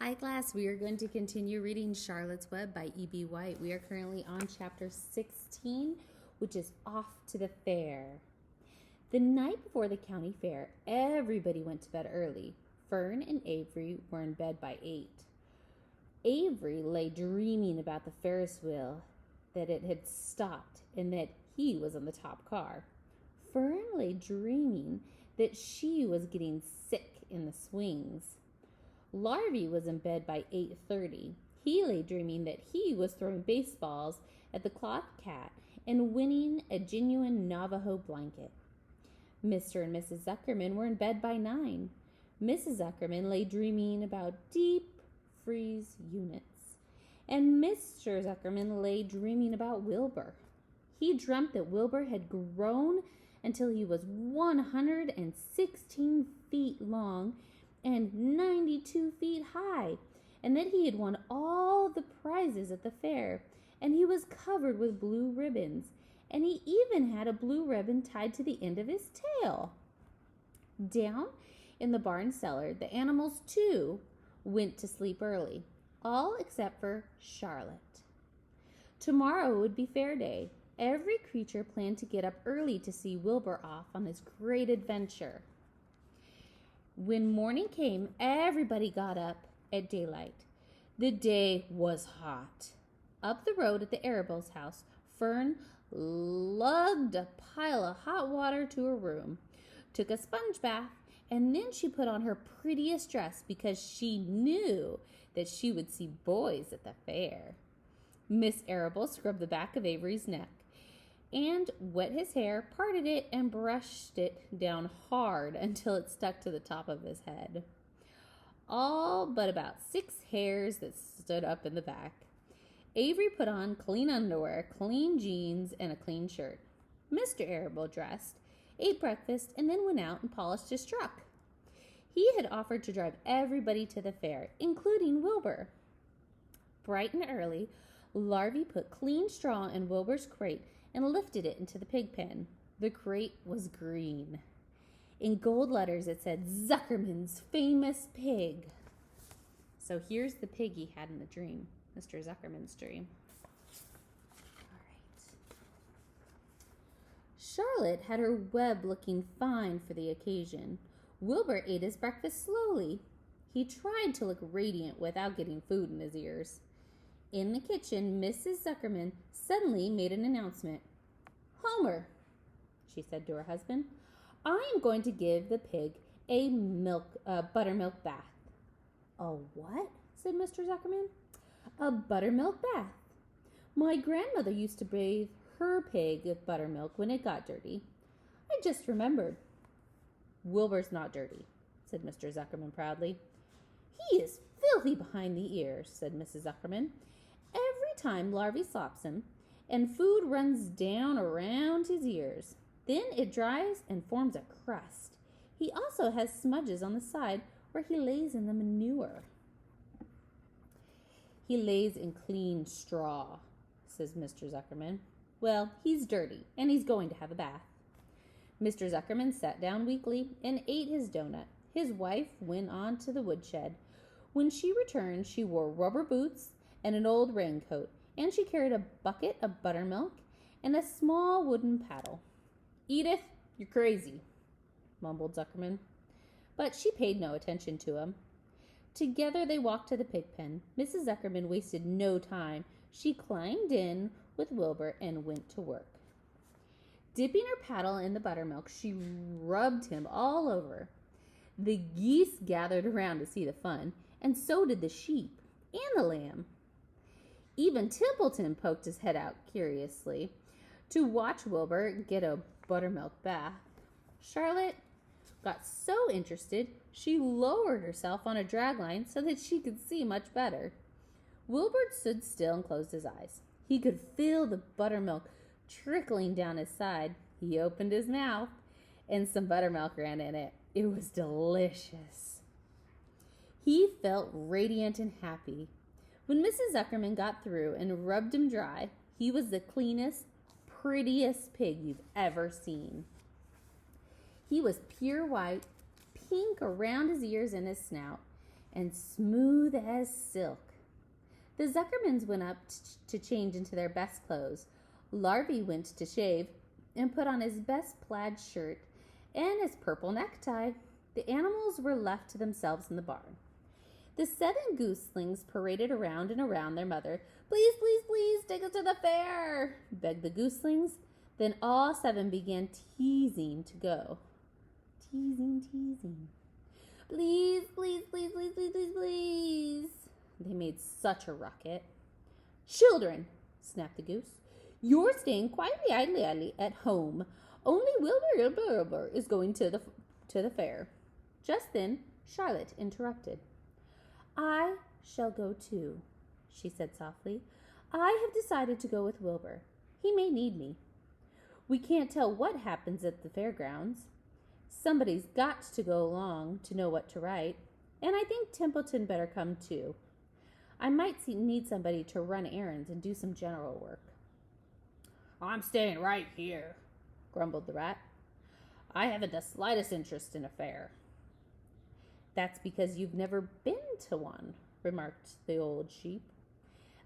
Hi class, we are going to continue reading Charlotte's Web by E.B. White. We are currently on chapter 16, which is Off to the Fair. The night before the county fair, everybody went to bed early. Fern and Avery were in bed by 8. Avery lay dreaming about the Ferris wheel, that it had stopped and that he was in the top car. Fern lay dreaming that she was getting sick in the swings. Larvy was in bed by 8:30. He lay dreaming that he was throwing baseballs at the cloth cat and winning a genuine Navajo blanket. Mr. and Mrs. Zuckerman were in bed by 9. Mrs. Zuckerman lay dreaming about deep freeze units, and Mr. Zuckerman lay dreaming about Wilbur. He dreamt that Wilbur had grown until he was 116 feet long and 92 feet high, and that he had won all the prizes at the fair, and he was covered with blue ribbons, and he even had a blue ribbon tied to the end of his tail. Down in the barn cellar, the animals too went to sleep early, all except for Charlotte. Tomorrow would be fair day. Every creature planned to get up early to see Wilbur off on his great adventure. When morning came, everybody got up at daylight. The day was hot. Up the road at the Arabelle's house, Fern lugged a pile of hot water to her room, took a sponge bath, and then she put on her prettiest dress because she knew that she would see boys at the fair. Miss Arabelle scrubbed the back of Avery's neck and wet his hair, parted it, and brushed it down hard until it stuck to the top of his head. All but about 6 hairs that stood up in the back. Avery put on clean underwear, clean jeans, and a clean shirt. Mr. Arabelle dressed, ate breakfast, and then went out and polished his truck. He had offered to drive everybody to the fair, including Wilbur. Bright and early, Larvy put clean straw in Wilbur's crate and lifted it into the pig pen. The crate was green. In gold letters it said, "Zuckerman's famous pig." So here's the pig he had in the dream, Mr. Zuckerman's dream. All right. Charlotte had her web looking fine for the occasion. Wilbur ate his breakfast slowly. He tried to look radiant without getting food in his ears. In the kitchen, Mrs. Zuckerman suddenly made an announcement. "Homer," she said to her husband, "I am going to give the pig a buttermilk bath." "A what?" said Mr. Zuckerman. "A buttermilk bath. My grandmother used to bathe her pig with buttermilk when it got dirty. I just remembered." "Wilbur's not dirty," said Mr. Zuckerman proudly. "He is filthy behind the ears," said Mrs. Zuckerman. "Every time Larvy slops him, and food runs down around his ears. Then it dries and forms a crust. He also has smudges on the side where he lays in the manure." "He lays in clean straw," says Mr. Zuckerman. "Well, he's dirty, and he's going to have a bath." Mr. Zuckerman sat down weakly and ate his donut. His wife went on to the woodshed. When she returned, she wore rubber boots and an old raincoat, and she carried a bucket of buttermilk and a small wooden paddle. "Edith, you're crazy," mumbled Zuckerman. But she paid no attention to him. Together they walked to the pig pen. Mrs. Zuckerman wasted no time. She climbed in with Wilbur and went to work. Dipping her paddle in the buttermilk, she rubbed him all over. The geese gathered around to see the fun, and so did the sheep and the lamb. Even Templeton poked his head out curiously to watch Wilbur get a buttermilk bath. Charlotte got so interested she lowered herself on a dragline so that she could see much better. Wilbur stood still and closed his eyes. He could feel the buttermilk trickling down his side. He opened his mouth, and some buttermilk ran in it. It was delicious. He felt radiant and happy. When Mrs. Zuckerman got through and rubbed him dry, he was the cleanest, prettiest pig you've ever seen. He was pure white, pink around his ears and his snout. and smooth as silk. The Zuckermans went up to change into their best clothes. Larvy went to shave and put on his best plaid shirt and his purple necktie. The animals were left to themselves in the barn. The 7 gooselings paraded around and around their mother. Please, please, please, take us to the fair, begged the gooselings. Then all 7 began teasing to go. Teasing, teasing. Please, please, please, please, please, please, please. They made such a ruckus. Children, snapped the goose, you're staying quietly, idly at home. Only Wilbur is going to the fair. Just then, Charlotte interrupted. I shall go too, she said softly. I have decided to go with Wilbur. He may need me. We can't tell what happens at the fairgrounds. Somebody's got to go along to know what to write, and I think Templeton better come too. I might need somebody to run errands and do some general work. I'm staying right here, grumbled the rat. I haven't the slightest interest in a fair. That's because you've never been to one, remarked the old sheep.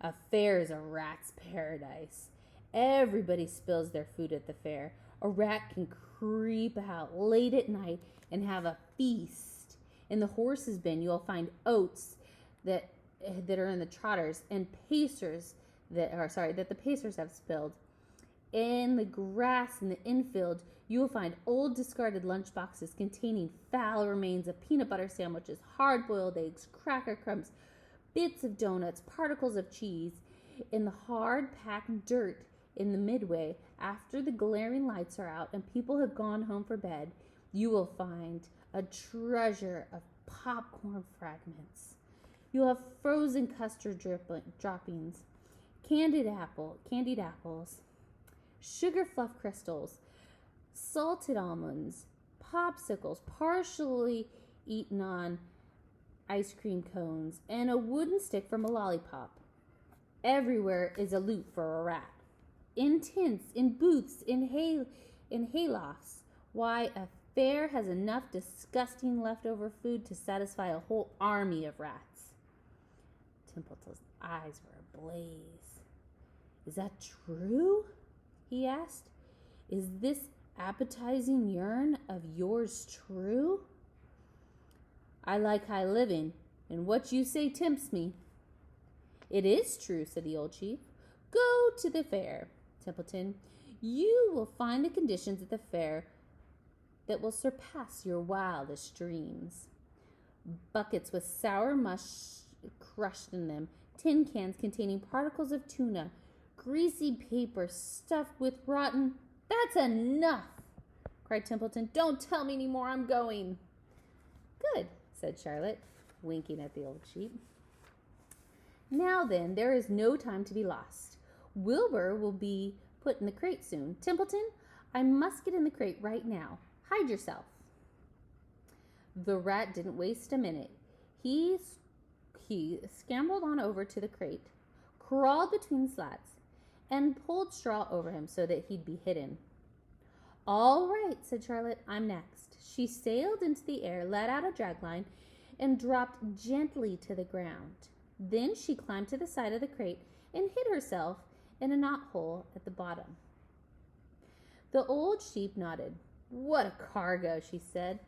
A fair is a rat's paradise. Everybody spills their food at the fair. A rat can creep out late at night and have a feast. In the horses' bin, you'll find oats that are in the trotters and pacers that the pacers have spilled. In the grass in the infield, you will find old discarded lunch boxes containing foul remains of peanut butter sandwiches, hard-boiled eggs, cracker crumbs, bits of donuts, particles of cheese. In the hard-packed dirt in the midway, after the glaring lights are out and people have gone home for bed, you will find a treasure of popcorn fragments. You'll have frozen custard droppings, candied apples, sugar fluff crystals, salted almonds, popsicles, partially eaten on ice cream cones, and a wooden stick from a lollipop. Everywhere is a loot for a rat. In tents, in booths, in haylofts. Why, a fair has enough disgusting leftover food to satisfy a whole army of rats. Templeton's eyes were ablaze. Is that true? He asked. Is this appetizing yarn of yours true? I like high living, and what you say tempts me. It is true, said the old chief. Go to the fair, Templeton. You will find the conditions at the fair that will surpass your wildest dreams. Buckets with sour mush crushed in them, tin cans containing particles of tuna, greasy paper stuffed with rotten... That's enough, cried Templeton. Don't tell me any more. I'm going. Good, said Charlotte, winking at the old sheep. Now then, there is no time to be lost. Wilbur will be put in the crate soon. Templeton, I must get in the crate right now. Hide yourself. The rat didn't waste a minute. He scrambled on over to the crate, crawled between slats, and pulled straw over him so that he'd be hidden. All right, said Charlotte, I'm next. She sailed into the air, let out a dragline, and dropped gently to the ground. Then she climbed to the side of the crate and hid herself in a knothole at the bottom. The old sheep nodded. What a cargo, she said.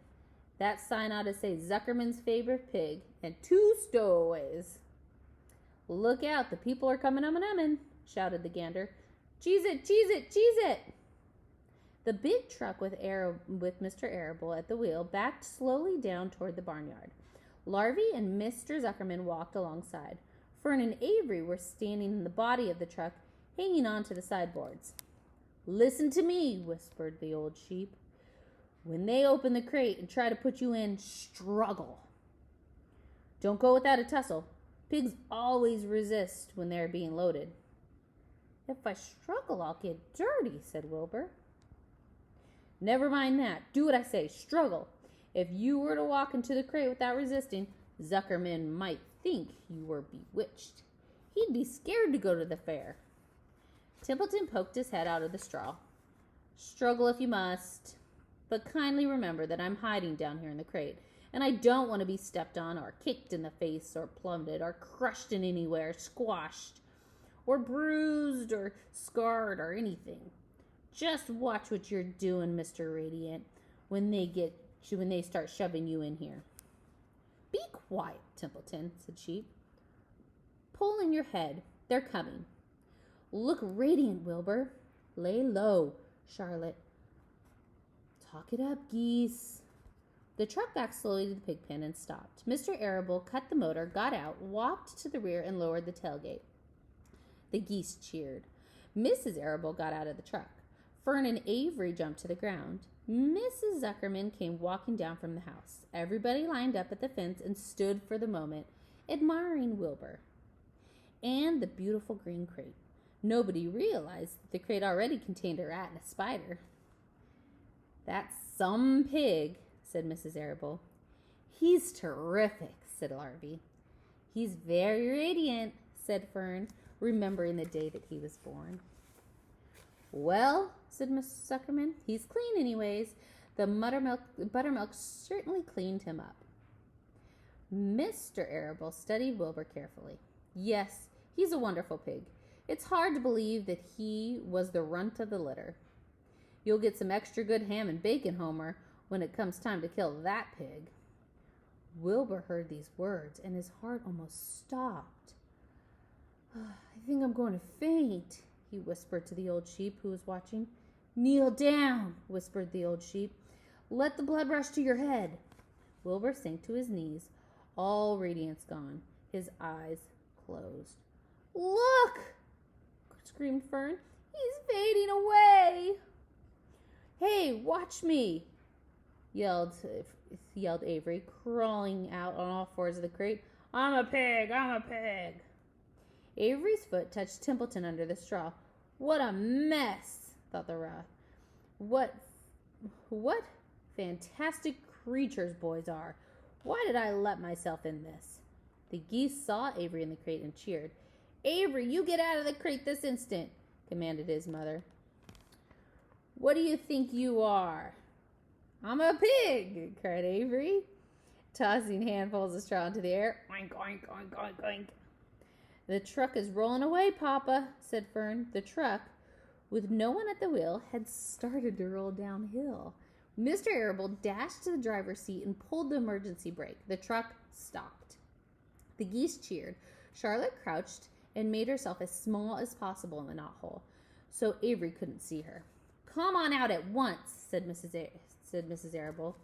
That sign ought to say Zuckerman's favorite pig and 2 stowaways. Look out, the people are coming, shouted the gander. Cheese it, cheese it, cheese it! The big truck with Mr. Arable at the wheel backed slowly down toward the barnyard. Larvy and Mr. Zuckerman walked alongside. Fern and Avery were standing in the body of the truck, hanging on to the sideboards. Listen to me, whispered the old sheep. When they open the crate and try to put you in, struggle. Don't go without a tussle. Pigs always resist when they're being loaded. If I struggle, I'll get dirty, said Wilbur. Never mind that. Do what I say. Struggle. If you were to walk into the crate without resisting, Zuckerman might think you were bewitched. He'd be scared to go to the fair. Templeton poked his head out of the straw. Struggle if you must. But kindly remember that I'm hiding down here in the crate, and I don't want to be stepped on or kicked in the face or plummeted or crushed in anywhere, squashed or bruised or scarred or anything. Just watch what you're doing, Mr. Radiant, when they start shoving you in here. Be quiet, Templeton, said Sheep. Pull in your head. They're coming. Look radiant, Wilbur. Lay low, Charlotte. Talk it up, Geese. The truck backed slowly to the pig pen and stopped. Mr. Arable cut the motor, got out, walked to the rear, and lowered the tailgate. The geese cheered. Mrs. Arable got out of the truck. Fern and Avery jumped to the ground. Mrs. Zuckerman came walking down from the house. Everybody lined up at the fence and stood for the moment, admiring Wilbur and the beautiful green crate. Nobody realized that the crate already contained a rat and a spider. That's some pig, said Mrs. Arable. He's terrific, said Larvae. He's very radiant, said Fern, remembering the day that he was born. Well, said Mrs. Zuckerman, he's clean anyways. The buttermilk certainly cleaned him up. Mr. Arable studied Wilbur carefully. Yes, he's a wonderful pig. It's hard to believe that he was the runt of the litter. You'll get some extra good ham and bacon, Homer, when it comes time to kill that pig. Wilbur heard these words, and his heart almost stopped. I think I'm going to faint, he whispered to the old sheep who was watching. Kneel down, whispered the old sheep. Let the blood rush to your head. Wilbur sank to his knees, all radiance gone, his eyes closed. Look, screamed Fern. He's fading away. Hey, watch me, yelled Avery, crawling out on all fours of the crate. I'm a pig, I'm a pig. Avery's foot touched Templeton under the straw. What a mess, thought the rat. What fantastic creatures boys are. Why did I let myself in this? The geese saw Avery in the crate and cheered. Avery, you get out of the crate this instant, commanded his mother. What do you think you are? I'm a pig, cried Avery, tossing handfuls of straw into the air. Oink, oink, oink, oink, oink. The truck is rolling away, Papa, said Fern. The truck, with no one at the wheel, had started to roll downhill. Mr. Arable dashed to the driver's seat and pulled the emergency brake. The truck stopped. The geese cheered. Charlotte crouched and made herself as small as possible in the knothole, so Avery couldn't see her. Come on out at once, said Mrs. Arable.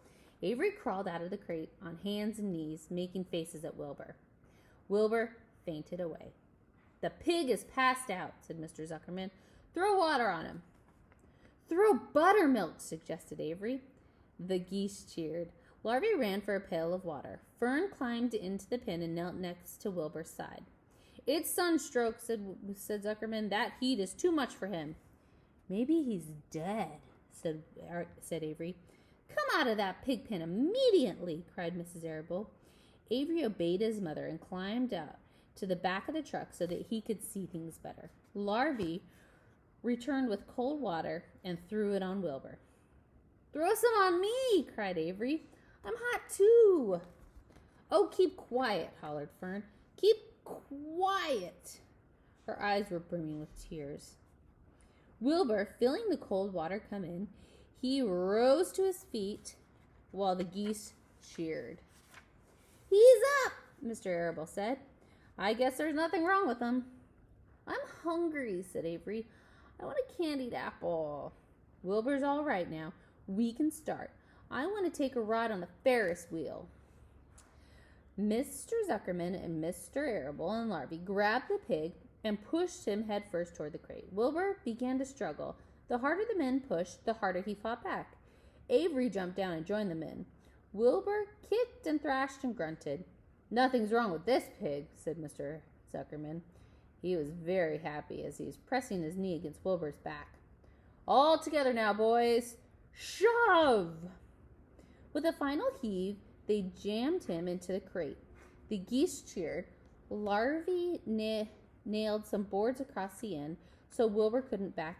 Avery crawled out of the crate on hands and knees, making faces at Wilbur. Wilbur fainted away. The pig is passed out, said Mr. Zuckerman. Throw water on him. Throw buttermilk, suggested Avery. The geese cheered. Larvae ran for a pail of water. Fern climbed into the pen and knelt next to Wilbur's side. It's sunstroke, said Zuckerman. That heat is too much for him. Maybe he's dead, said Avery. Come out of that pig pen immediately, cried Mrs. Arable. Avery obeyed his mother and climbed up to the back of the truck so that he could see things better. Larvae returned with cold water and threw it on Wilbur. Throw some on me, cried Avery. I'm hot too. Oh, keep quiet, hollered Fern. Keep quiet. Her eyes were brimming with tears. Wilbur, feeling the cold water come in, he rose to his feet while the geese cheered. He's up, Mr. Arable said. I guess there's nothing wrong with him. I'm hungry, said Avery. I want a candied apple. Wilbur's all right now. We can start. I want to take a ride on the Ferris wheel. Mr. Zuckerman and Mr. Arable and Larvae grabbed the pig and pushed him headfirst toward the crate. Wilbur began to struggle. The harder the men pushed, the harder he fought back. Avery jumped down and joined the men. Wilbur kicked and thrashed and grunted. Nothing's wrong with this pig, said Mr. Zuckerman. He was very happy as he was pressing his knee against Wilbur's back. All together now, boys. Shove! With a final heave, they jammed him into the crate. The geese cheered. Larvae nailed some boards across the end so Wilbur couldn't back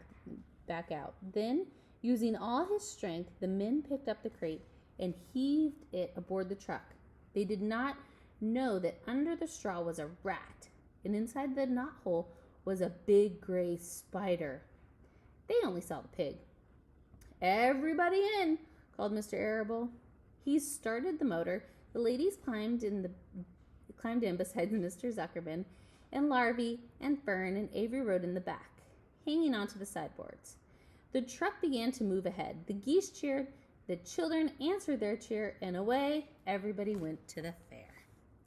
out. Then, using all his strength, the men picked up the crate and heaved it aboard the truck. They did not know that under the straw was a rat, and inside the knothole was a big gray spider. They only saw the pig. "Everybody in," called Mr. Arable. He started the motor. The ladies climbed in besides Mr. Zuckerman, and Larvae and Fern and Avery rode in the back, hanging onto the sideboards. The truck began to move ahead. The geese cheered, the children answered their cheer, and away everybody went to the fair.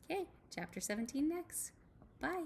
Okay, chapter 17 next. Bye.